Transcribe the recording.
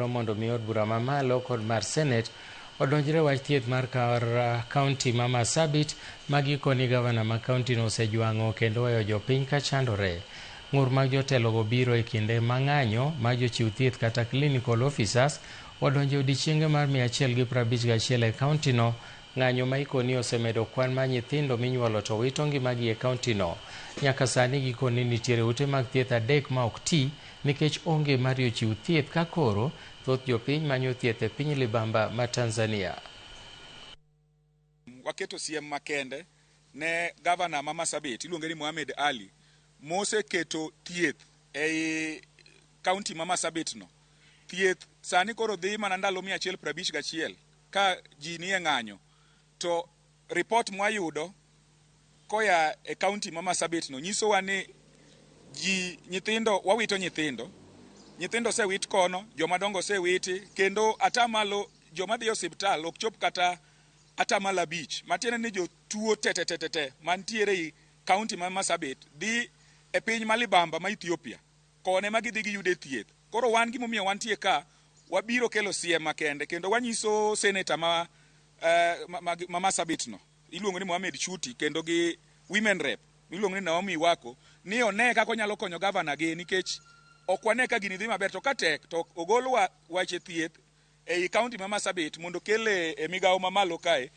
mondo mi od bura mamalo kod mar Senate odonjre wach thieth mar kaunti ma Marsabit ma gikoni gavana ma kaunti no osejwang'o kendo weyo jopiny ka chandore. Ng'ur mag jotelogo biro e kinde ma ng'anyo mag jochiw thieth kata clinical officers odonjo odiechienge mar 151 e kaunti no. Ng'anyo ma ikoni osemedo kwan mar nyithindo minyuolo to wito ngimagi e kaunti no. Nyaka sani gikoni nitiere ute mag thieth 3 ma ok ti nikech onge mar jochiw thieth ka koro thoth jopiny manyo thieth e piny libamba ma Tanzania. Waketo siem makende ne gavana ma Marsabit iluonge ni Mohamed Ali moseketo thieth ei kaunti ma Marsabit no. Thieth sani koro dhi mana ndalo 151 ka ji nie ng'anyo. To report mwayudo koya e kaunti ma Marsabit no nyiso wa ni nyithindo wawito nyithindo se wit kono, joma dongo se witi, kendo atamalo joma dhi osiptal ok chop kata atamalo 5. Matiende ni jotuo tete mantiere i kaunti ma Marsabit dhi e piny malibamba ma Ethiopia kone ma gidhi giyude thieth. Koro wan gimomiyo wantie ka wabiro kelo siem makende kendo wanyiso senator ma Marsabit no iluongo ni Mohamed Shuti kendo gi women rep iluongo ni Naomi Wako ni one kako nyalo konyo gavana gi nikech ok wane ka gini dhi maber to katek to ogolwa wache thieth ei kaunti ma Marsabit mondo kele e migawo mamalo kae.